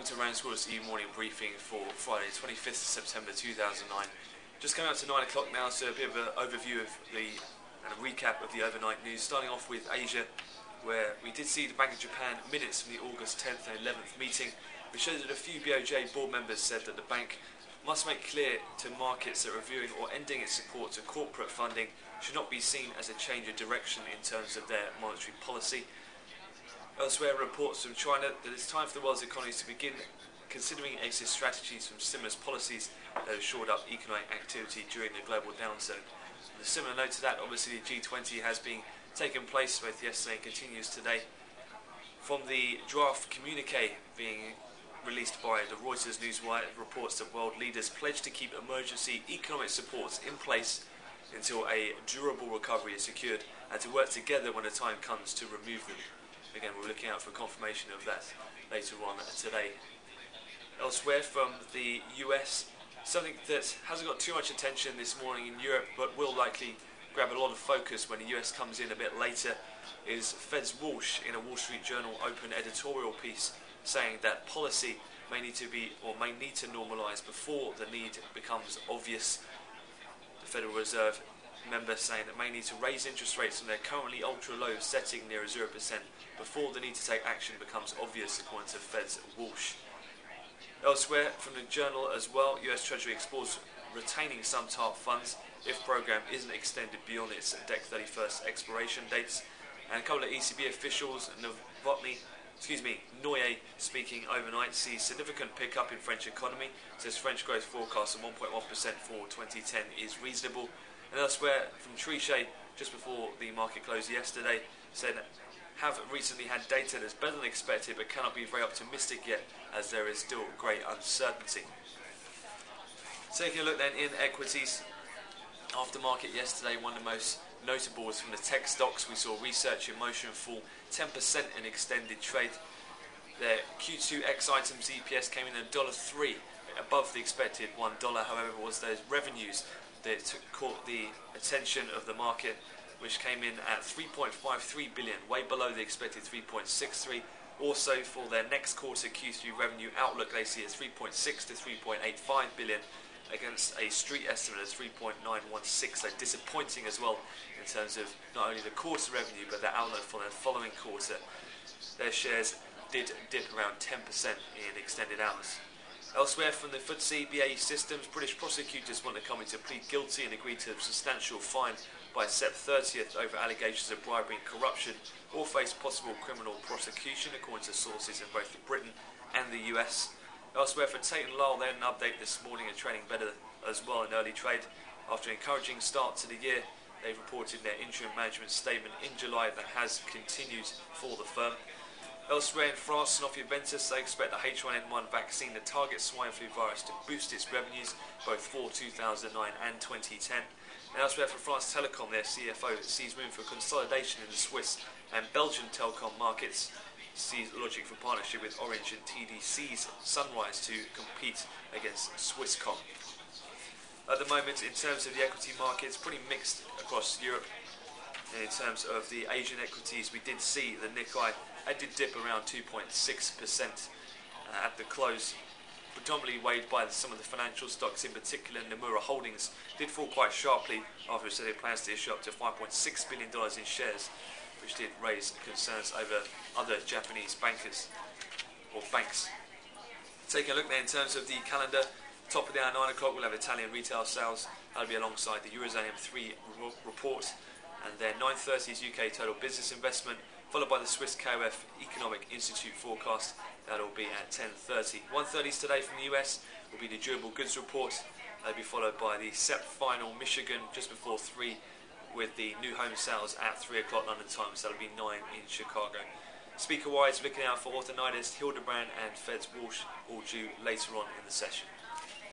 welcome to RANsquawk's morning briefing for Friday, 25th September 2009. Just coming up to 9 o'clock now, so a bit of an overview of and a recap of the overnight news. Starting off with Asia, where we did see the Bank of Japan minutes from the August 10th and 11th meeting, which showed that a few BOJ board members said that the bank must make clear to markets that reviewing or ending its support to corporate funding should not be seen as a change of direction in terms of their monetary policy. Elsewhere, reports from China that it's time for the world's economies to begin considering exit strategies from stimulus policies that have shored up economic activity during the global downturn. On a similar note to that, obviously the G20 has been taken place both yesterday and continues today. From the draft communique being released by the Reuters newswire, reports that world leaders pledge to keep emergency economic supports in place until a durable recovery is secured, and to work together when the time comes to remove them. Again, we're looking out for confirmation of that later on today. Elsewhere from the US, something that hasn't got too much attention this morning in Europe but will likely grab a lot of focus when the US comes in a bit later is Fed's Walsh in a Wall Street Journal open editorial piece saying that policy may need to normalise before the need becomes obvious. The Federal Reserve member saying that may need to raise interest rates from their currently ultra-low setting near 0% before the need to take action becomes obvious, according to Fed's Walsh. Elsewhere from the Journal as well, US Treasury explores retaining some TARP funds if programme isn't extended beyond its DEC 31st expiration dates. And a couple of ECB officials, Noye, speaking overnight, sees significant pickup in French economy, says French growth forecast of 1.1% for 2010 is reasonable. And elsewhere from Trichet, just before the market closed yesterday, said have recently had data that's better than expected but cannot be very optimistic yet as there is still great uncertainty. Taking a look then in equities, after market yesterday, one of the most notable was from the tech stocks. We saw Research in Motion fall 10% in extended trade. Their Q2 X items EPS came in at $1.03, above the expected $1. However, it was those revenues that caught the attention of the market, which came in at 3.53 billion, way below the expected 3.63. Also, for their next quarter Q3 revenue outlook, they see as 3.6 to 3.85 billion against a street estimate of 3.916. So disappointing as well in terms of not only the quarter revenue but their outlook for the following quarter. Their shares did dip around 10% in extended hours. Elsewhere from the FTSE BAE Systems, British prosecutors want the company to plead guilty and agree to a substantial fine by Sep 30th over allegations of bribery and corruption, or face possible criminal prosecution, according to sources in both Britain and the US. Elsewhere for Tate & Lyle, they had an update this morning and trading better as well in early trade. After an encouraging start to the year, they've reported their interim management statement in July that has continued for the firm. Elsewhere in France, Sanofi Aventis, they expect the H1N1 vaccine to target swine flu virus to boost its revenues both for 2009 and 2010. And elsewhere for France Telecom, their CFO sees room for consolidation in the Swiss and Belgian telecom markets, sees logic for partnership with Orange and TDC's Sunrise to compete against Swisscom. At the moment, in terms of the equity markets, pretty mixed across Europe. And in terms of the Asian equities, we did see the Nikkei did dip around 2.6% at the close, predominantly weighed by some of the financial stocks, in particular Nomura Holdings did fall quite sharply after it said it plans to issue up to $5.6 billion in shares, which did raise concerns over other Japanese bankers or banks. Taking a look then in terms of the calendar, top of the hour 9 o'clock we'll have Italian retail sales. That'll be alongside the Eurozone M3 report, and then 9:30 is UK total business investment, followed by the Swiss KOF Economic Institute forecast. That'll be at 10:30. 1:30 today from the US will be the durable goods report. That'll be followed by the SEP final Michigan just before 3, with the new home sales at 3 o'clock London time. So that'll be 9 in Chicago. Speaker-wise, looking out for orthonitis, Hildebrand and Fed's Walsh, all due later on in the session.